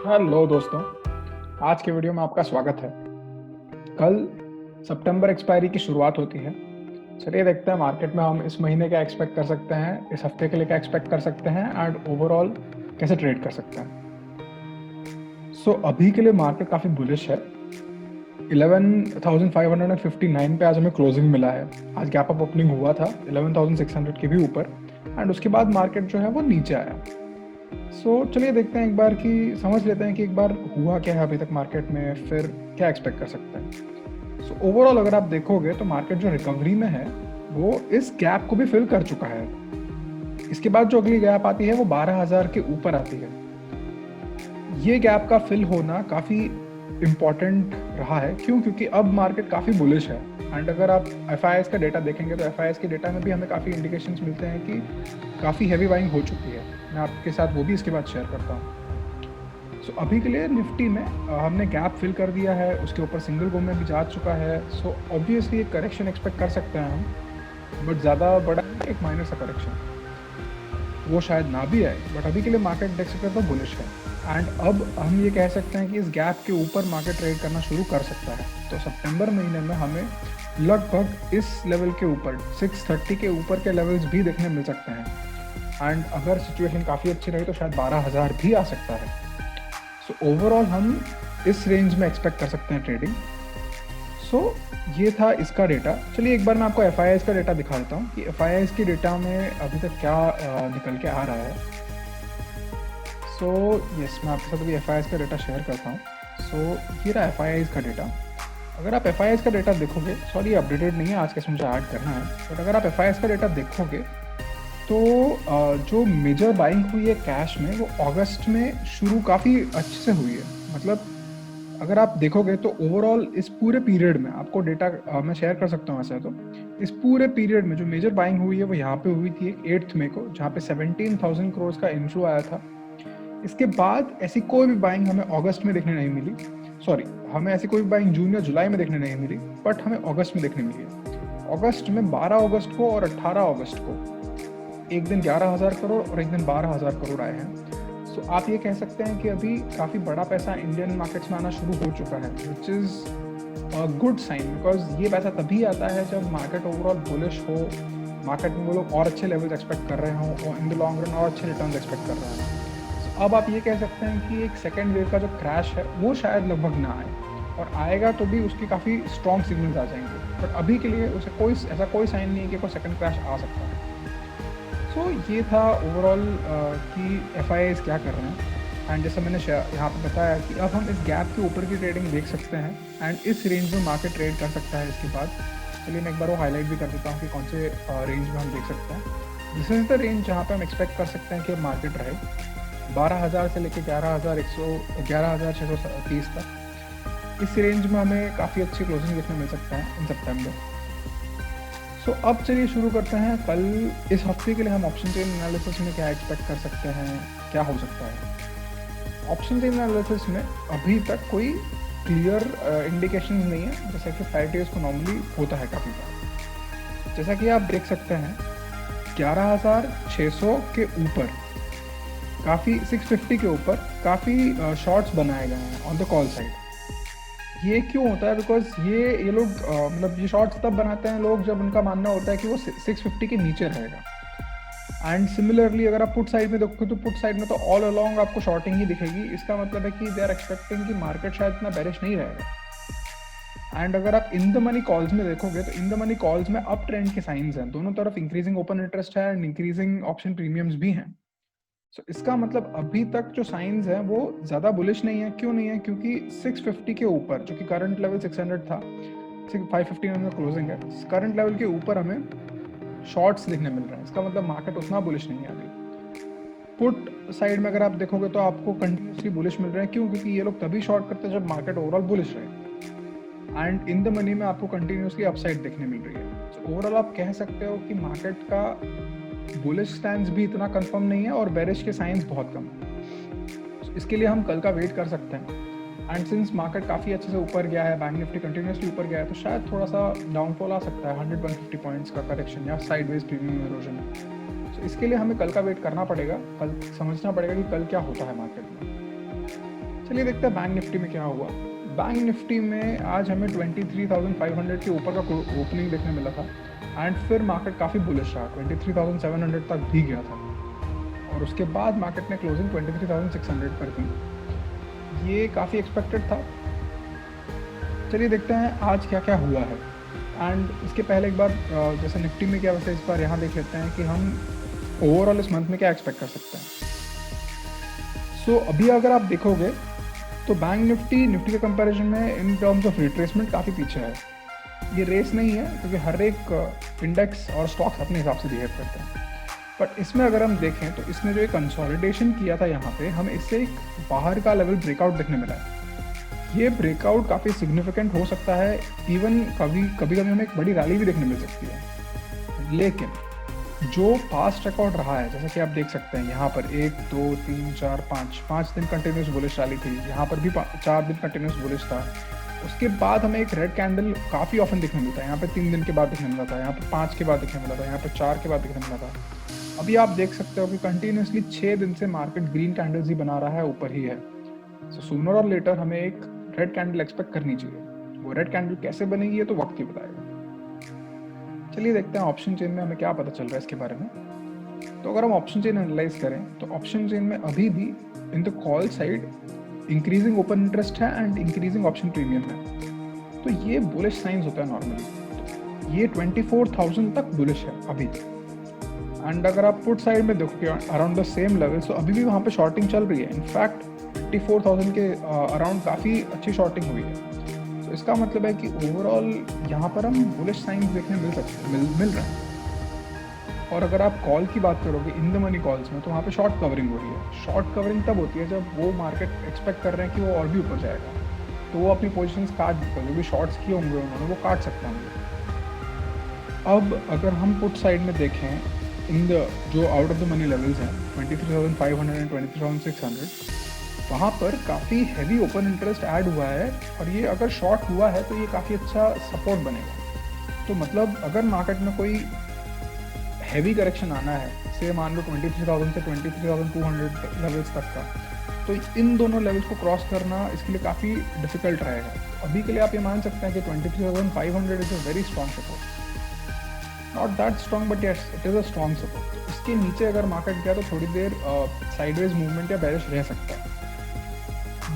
Hello दोस्तों, आज के वीडियो में आपका स्वागत है। कल सितंबर एक्सपायरी की शुरुआत होती है। चलिए देखते हैं मार्केट में हम इस महीने क्या एक्सपेक्ट कर सकते हैं, इस हफ्ते के लिए क्या एक्सपेक्ट कर सकते हैं एंड ओवरऑल कैसे ट्रेड कर सकते हैं। अभी के लिए मार्केट काफ़ी बुलिश है। 11,559 पे आज हमें क्लोजिंग मिला है। आज गैप अप ओपनिंग हुआ था 11,600 के भी ऊपर एंड उसके बाद मार्केट जो है वो नीचे आया। चलिए देखते हैं एक बार कि समझ लेते हैं कि एक बार हुआ क्या है अभी तक मार्केट में, फिर क्या एक्सपेक्ट कर सकते हैं। ओवरऑल अगर आप देखोगे तो मार्केट जो रिकवरी में है वो इस गैप को भी फिल कर चुका है। इसके बाद जो अगली गैप आती है वो 12,000 के ऊपर आती है। ये गैप का फिल होना काफ़ी इम्पॉर्टेंट रहा है। क्यों? क्योंकि अब मार्केट काफ़ी बुलिश है एंड अगर आप एफआईआईएस का डेटा देखेंगे तो एफआईआईएस के डेटा में भी हमें काफ़ी इंडिकेशंस मिलते हैं कि काफ़ी हैवी बाइंग हो चुकी है। मैं आपके साथ वो भी इसके बाद शेयर करता हूँ। अभी के लिए निफ्टी में हमने गैप फिल कर दिया है, उसके ऊपर सिंगल गो में भी जा चुका है। ऑब्वियसली एक करेक्शन एक्सपेक्ट कर सकते हैं हम, बट ज़्यादा बड़ा एक माइनर सा करेक्शन वो शायद ना भी आए। बट अभी के लिए मार्केट देख सकते हैं तो बुलिश है एंड अब हम ये कह सकते हैं कि इस गैप के ऊपर मार्केट ट्रेड करना शुरू कर सकता है। तो सितंबर महीने में हमें लगभग इस लेवल के ऊपर 630 के ऊपर के लेवल्स भी देखने मिल सकते हैं एंड अगर सिचुएशन काफ़ी अच्छी रही तो शायद 12,000 भी आ सकता है। ओवरऑल हम इस रेंज में एक्सपेक्ट कर सकते हैं ट्रेडिंग। ये था इसका डेटा। चलिए एक बार मैं आपको एफआईआईएस का डेटा दिखा देता हूँ कि एफआईआईएस के डेटा में अभी तक क्या निकल के आ रहा है। यस, मैं आपके साथ अभी एफआईआईएस का डेटा शेयर करता हूँ। ये रहा एफआईआईएस का डेटा। अगर आप एफआईआईएस का डेटा देखोगे, सॉरी अपडेटेड नहीं है, आज कैसे मुझे ऐड करना है, बट अगर आप एफआईआईएस का डेटा देखोगे तो जो मेजर बाइंग हुई है कैश में वो अगस्त में शुरू काफ़ी अच्छे से हुई है। मतलब अगर आप देखोगे तो ओवरऑल इस पूरे पीरियड में आपको डेटा मैं शेयर कर सकता हूँ। ऐसा तो इस पूरे पीरियड में जो मेजर बाइंग हुई है वो यहाँ पे हुई थी 8 मई को, जहाँ पे 17,000 करोड़ का इनफ्लो आया था। इसके बाद ऐसी कोई भी बाइंग हमें अगस्त में देखने नहीं मिली। सॉरी, हमें ऐसी कोई बाइंग जून या जुलाई में देखने नहीं मिली, बट हमें अगस्त में देखने मिली है। अगस्त में 12 अगस्त को और 18 अगस्त को एक दिन 11,000 करोड़ और एक दिन 12,000 करोड़ आए हैं। आप ये कह सकते हैं कि अभी काफ़ी बड़ा पैसा इंडियन मार्केट्स में आना शुरू हो चुका है, which is a good sign, because ये पैसा तभी आता है जब मार्केट ओवरऑल बुलिश हो, मार्केट में वो लोग और अच्छे लेवल्स एक्सपेक्ट कर रहे हों और इन द लॉन्ग रन और अच्छे रिटर्न्स एक्सपेक्ट कर रहे हैं। अब आप ये कह सकते हैं कि एक सेकेंड वेव का जो क्रैश है वो शायद लगभग ना आए, और आएगा तो भी उसकी काफ़ी स्ट्रॉन्ग सिग्नल्स आ जाएंगे, बट अभी के लिए उसे कोई साइन नहीं है कि कोई सेकेंड क्रैश आ सकता है। ये था ओवरऑल कि एफआईआईएस क्या कर रहे हैं एंड जैसा मैंने यहाँ पे बताया कि अब हम इस गैप के ऊपर की ट्रेडिंग देख सकते हैं एंड इस रेंज में मार्केट ट्रेड कर सकता है। इसके बाद चलिए मैं एक बार वो हाईलाइट भी कर देता हूँ कि कौन से रेंज में हम देख सकते हैं। दिस इज द रेंज जहाँ पे हम एक्सपेक्ट कर सकते हैं कि मार्केट रहे 12,000 से लेकर 11,630 तक। इस रेंज में हमें काफ़ी अच्छी क्लोजिंग देखने मिल सकता है इन सितंबर। अब चलिए शुरू करते हैं। कल इस हफ्ते के लिए हम ऑप्शन चेन एनालिसिस में क्या एक्सपेक्ट कर सकते हैं, क्या हो सकता है। ऑप्शन चेन एनालिसिस में अभी तक कोई क्लियर इंडिकेशन नहीं है, जैसा कि 5 डेज को नॉर्मली होता है काफ़ी बार। जैसा कि आप देख सकते हैं 11,600 के ऊपर काफ़ी 650 के ऊपर काफ़ी शॉर्ट्स बनाए गए हैं ऑन द कॉल साइड। ये क्यों होता है? बिकॉज ये लोग मतलब ये शॉर्ट्स तब बनाते हैं लोग जब उनका मानना होता है कि वो 650 के नीचे रहेगा। एंड सिमिलरली अगर आप पुट साइड में देखोगे तो पुट साइड में तो ऑल अलोंग आपको शॉर्टिंग ही दिखेगी। इसका मतलब है कि दे आर एक्सपेक्टिंग कि मार्केट शायद इतना बेरिश नहीं रहेगा। एंड अगर आप इन द मनी कॉल्स में देखोगे तो इन द मनी कॉल्स में अप ट्रेंड के साइंस हैं, दोनों तरफ इंक्रीजिंग ओपन इंटरेस्ट है एंड इंक्रीजिंग ऑप्शन प्रीमियम्स भी हैं। इसका मतलब अभी तक जो साइंस है वो ज़्यादा बुलिश नहीं है। क्यों नहीं है? क्योंकि 650 के ऊपर, जो कि करंट लेवल 600 था, 550 में क्लोजिंग है, करंट लेवल के ऊपर हमें शॉर्ट्स दिखने मिल रहे हैं। इसका मतलब मार्केट उतना बुलिश नहीं है अभी। पुट साइड में अगर आप देखोगे तो आपको कंटिन्यूसली बुलिश मिल रहे हैं। क्यों? क्योंकि ये लोग तभी शॉर्ट करते हैं जब मार्केट ओवरऑल बुलिश रहे एंड इन द मनी में आपको कंटिन्यूसली अपसाइड देखने मिल रही है। ओवरऑल आप कह सकते हो कि मार्केट का बुलिश स्टैंड भी इतना कंफर्म नहीं है और बेरिश के साइंस बहुत कम है। इसके लिए हम कल का वेट कर सकते हैं। एंड सिंस मार्केट काफ़ी अच्छे से ऊपर गया है, बैंक निफ्टी कंटिन्यूसली ऊपर गया है, तो शायद थोड़ा सा डाउनफॉल आ सकता है 100-150 पॉइंट्स का करेक्शन या साइडवेज प्रीमियम इरोजन। इसके लिए हमें कल का वेट करना पड़ेगा, कल समझना पड़ेगा कि कल क्या होता है मार्केट में। चलिए देखते हैं बैंक निफ्टी में क्या हुआ। बैंक निफ्टी में आज हमें 23,500 के ऊपर का ओपनिंग देखने मिला था एंड फिर मार्केट काफ़ी बुलिश रहा, 23,700 तक भी गया था और उसके बाद मार्केट ने क्लोजिंग 23,600 पर की। ये काफ़ी एक्सपेक्टेड था। चलिए देखते हैं आज क्या क्या हुआ है एंड इसके पहले एक बार जैसे निफ्टी में क्या वैसे इस बार यहाँ देख लेते हैं कि हम ओवरऑल इस मंथ में क्या एक्सपेक्ट कर सकते हैं। सो अभी अगर आप देखोगे तो बैंक निफ्टी के कंपैरिजन में इन टर्म्स ऑफ रिट्रेसमेंट काफ़ी पीछे है। ये रेस नहीं है क्योंकि हर एक इंडेक्स और स्टॉक्स अपने हिसाब से बिहेव करते हैं, बट इसमें अगर हम देखें तो इसने जो एक कंसोलिडेशन किया था यहाँ पे, हमें इससे एक बाहर का लेवल ब्रेकआउट देखने मिला है। ये ब्रेकआउट काफ़ी सिग्निफिकेंट हो सकता है, इवन कभी हमें एक बड़ी रैली भी देखने मिल सकती है। लेकिन जो पास्ट रिकॉर्ड रहा है, जैसा कि आप देख सकते हैं यहाँ पर 1 2 3 4 5 दिन कंटिन्यूस बुलिश रैली थी, यहाँ पर भी 4 दिन कंटिन्यूस बुलिश था। उसके बाद हमें एक रेड कैंडल काफ़ी ऑफन दिखने मिलता है। यहाँ पे 3 दिन के बाद दिखने मिला था, यहाँ पे 5 के बाद दिखने मिला था, यहाँ पे 4 के बाद दिखने मिला था। अभी आप देख सकते हो कि कंटिन्यूसली 6 दिन से मार्केट ग्रीन कैंडल्स ही बना रहा है, ऊपर ही है। सो सूनर और लेटर हमें एक रेड कैंडल एक्सपेक्ट करनी चाहिए। वो रेड कैंडल कैसे बनेगी ये तो वक्त ही बताएगा। चलिए देखते हैं ऑप्शन चेन में हमें क्या पता चल रहा है इसके बारे में। तो अगर हम ऑप्शन चेन एनालाइज करें तो ऑप्शन चेन में अभी भी in the call side increasing open interest है एंड इंक्रीजिंग ऑप्शन प्रीमियम है। तो ये बुलिश साइंस होता है नॉर्मली। ये 24,000 तक बुलिश है अभी। एंड अगर आप पुट साइड में देखोगे अराउंड द सेम लेवल, तो अभी भी वहाँ पे शॉर्टिंग चल रही है। इनफैक्ट 54,000 के अराउंड काफ़ी अच्छी शॉर्टिंग हुई है। तो इसका मतलब है कि ओवरऑल यहाँ पर हम बुलिश साइंस देखने मिल रहे हैं। और अगर आप कॉल की बात करोगे इन द मनी कॉल्स में, तो वहाँ पे शॉर्ट कवरिंग हो रही है। शॉर्ट कवरिंग तब होती है जब वो मार्केट एक्सपेक्ट कर रहे हैं कि वो और भी ऊपर जाएगा, तो वो अपनी पोजीशंस काट देते हैं। जो भी शॉर्ट्स किए होंगे उन्होंने वो काट सकते होंगे। अब अगर हम पुट साइड में देखें इन द जो out of the money levels हैं 23,500 एंड 23,600, वहाँ पर काफ़ी हैवी ओपन इंटरेस्ट ऐड हुआ है और ये अगर शॉर्ट हुआ है तो ये काफ़ी अच्छा सपोर्ट बनेगा। तो मतलब अगर मार्केट में कोई हैवी करेक्शन आना है, से मान लो 23,000 से 23,200 लेवल्स तक का, तो इन दोनों लेवल्स को क्रॉस करना इसके लिए काफ़ी डिफिकल्ट रहेगा। अभी के लिए आप ये मान सकते हैं कि 23,500 is a very strong support. Not that strong but yes it is a strong support. इसके नीचे अगर मार्केट गया तो थोड़ी देर साइडवेज मूवमेंट या बेरिश रह सकता है,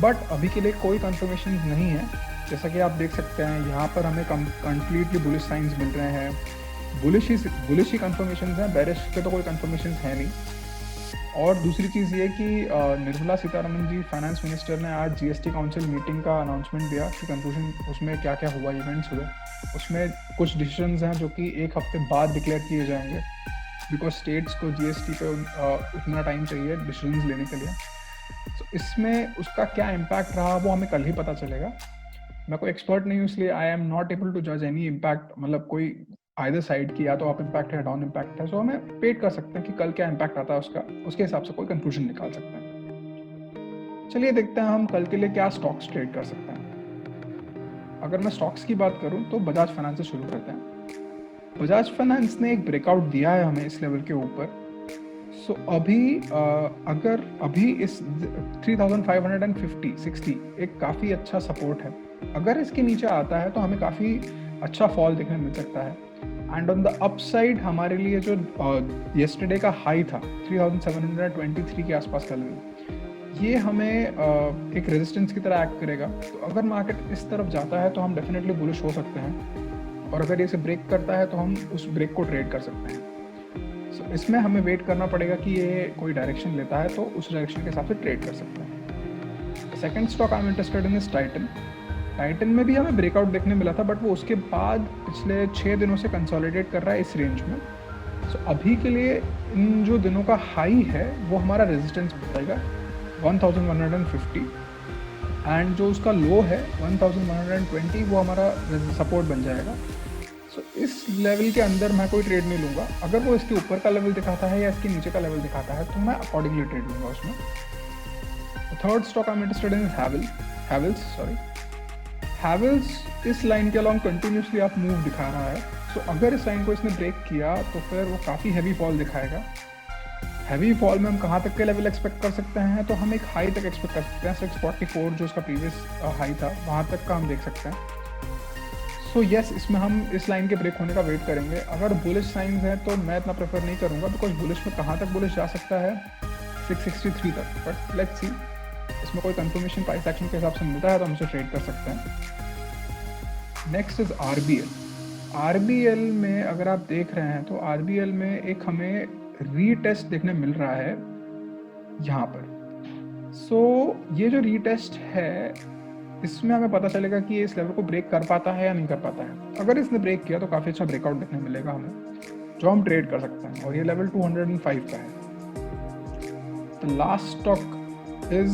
बट अभी के लिए कोई कंफर्मेशन नहीं है। जैसा कि आप देख सकते हैं यहाँ पर हमें कंप्लीटली बुलिश साइंस मिल रहे हैं। बुलिश ही कंफर्मेशन हैं, बेरिश के तो कोई कंफर्मेशन है नहीं। और दूसरी चीज़ ये कि निर्मला सीतारमण जी फाइनेंस मिनिस्टर ने आज जीएसटी काउंसिल मीटिंग का अनाउंसमेंट दिया कि कंक्लूजन उसमें क्या क्या हुआ, इवेंट्स हुए। उसमें कुछ डिसीजंस हैं जो कि 1 हफ्ते बाद डिक्लेयर किए जाएंगे, बिकॉज स्टेट्स को जीएसटी पे उतना टाइम चाहिए डिसीजंस लेने के लिए। तो इसमें उसका क्या इम्पैक्ट रहा वो हमें कल ही पता चलेगा। मैं कोई एक्सपर्ट नहीं हूँ, इसलिए I am not able to जज एनी इम्पैक्ट, मतलब कोई आइदर साइड की या तो अप इम्पैक्ट है डाउन इम्पैक्ट है। सो हमें वेट कर सकते हैं कि कल क्या इम्पैक्ट आता है उसका, उसके हिसाब से कोई कंक्लूजन निकाल सकते हैं। चलिए देखते हैं हम कल के लिए क्या स्टॉक्स ट्रेड कर सकते हैं। अगर मैं स्टॉक्स की बात करूं तो बजाज फाइनेंस से शुरू करते हैं। बजाज फाइनेंस ने एक ब्रेकआउट दिया है हमें इस लेवल के ऊपर। सो अगर अभी इस 3,550-60 एक काफ़ी अच्छा सपोर्ट है। अगर इसके नीचे आता है तो हमें काफ़ी अच्छा फॉल देखने मिल सकता है। एंड ऑन द अपसाइड हमारे लिए जो येस्टरडे का हाई था 3,723 के आसपास का लेवल, ये हमें एक रेजिस्टेंस की तरह एक्ट करेगा। तो अगर मार्केट इस तरफ जाता है तो हम डेफिनेटली बुलिश हो सकते हैं, और अगर इसे ब्रेक करता है तो हम उस ब्रेक को ट्रेड कर सकते हैं। सो इसमें हमें वेट करना पड़ेगा कि ये कोई डायरेक्शन लेता है तो उस डायरेक्शन के हिसाब से ट्रेड कर सकते हैं। Second stock I am interested in is Titan. Titan में भी हमें ब्रेकआउट देखने मिला था, बट वो उसके बाद पिछले 6 दिनों से कंसोलिडेट कर रहा है इस रेंज में। सो अभी के लिए इन जो दिनों का हाई है वो हमारा रेजिस्टेंस बताएगा 1150, एंड जो उसका लो है 1120 वो हमारा सपोर्ट बन जाएगा। सो इस लेवल के अंदर मैं कोई ट्रेड नहीं लूँगा। अगर वो इसके ऊपर का लेवल दिखाता है या इसके नीचे का लेवल दिखाता है तो मैं अकॉर्डिंगली ट्रेड लूँगा उसमें। Third stock I am interested in Havells इस लाइन के अलॉन्ग कंटिन्यूसली आप मूव दिखा रहा है। सो अगर इस लाइन को इसने ब्रेक किया तो फिर वो काफ़ी हैवी फॉल दिखाएगा। हैवी फॉल में हम कहाँ तक के लेवल एक्सपेक्ट कर सकते हैं, तो हम एक हाई तक एक्सपेक्ट कर सकते हैं 644 जो उसका प्रीवियस हाई था वहाँ तक का हम देख सकते हैं। सो यस, इसमें हम इस लाइन के ब्रेक होने का वेट करेंगे। अगर बुलिश साइंस हैं तो मैं इतना प्रेफर नहीं करूँगा, बिकॉज बुलिश में कहाँ तक बुलिश जा सकता है 663 तक, बट लेट्स सी। इसमें कोई कंफर्मेशन प्राइस एक्शन के हिसाब से मिलता है तो हम उसे ट्रेड कर सकते हैं। नेक्स्ट इज आरबीएल में अगर आप देख रहे हैं तो आरबीएल में एक हमें रीटेस्ट देखने मिल रहा है यहाँ पर। सो ये जो रीटेस्ट है इसमें हमें पता चलेगा कि ये इस लेवल को ब्रेक कर पाता है या नहीं कर पाता है। अगर इसने ब्रेक किया तो काफ़ी अच्छा ब्रेकआउट देखने मिलेगा हमें, जो हम ट्रेड कर सकते हैं, और ये लेवल 205 का है। The last stock is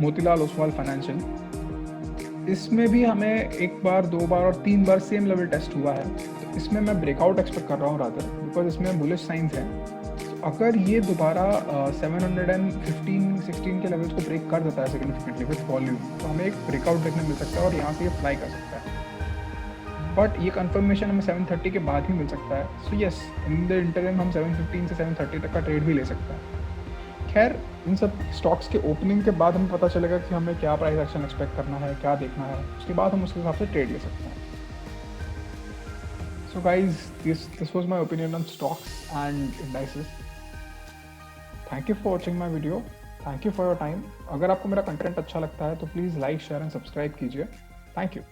Motilal Oswal financial. इसमें भी हमें एक बार, दो बार और तीन बार सेम लेवल टेस्ट हुआ है, तो इसमें मैं ब्रेकआउट एक्सपेक्ट कर रहा हूँ रादर, बिकॉज इसमें बुलिश साइंस हैं। अगर ये दोबारा 715-16 के लेवल्स को ब्रेक कर देता है सिग्निफिकेंटली विथ वॉल्यूम, तो हमें एक ब्रेकआउट देखने मिल सकता है और यहाँ से ये फ्लाई कर सकता है। बट ये कंफर्मेशन हमें 730 के बाद ही मिल सकता है। So yes, in the interim हम 715 से 730 तक का ट्रेड भी ले सकते हैं। खैर, इन सब स्टॉक्स के ओपनिंग के बाद हमें पता चलेगा कि हमें क्या प्राइस एक्शन एक्सपेक्ट करना है, क्या देखना है, उसके बाद हम उसके हिसाब से ट्रेड ले सकते हैं। So guys, this was my opinion on stocks and indices. Thank you for watching my video. Thank you for your time. अगर आपको मेरा कंटेंट अच्छा लगता है तो please like, share and subscribe कीजिए। Thank you.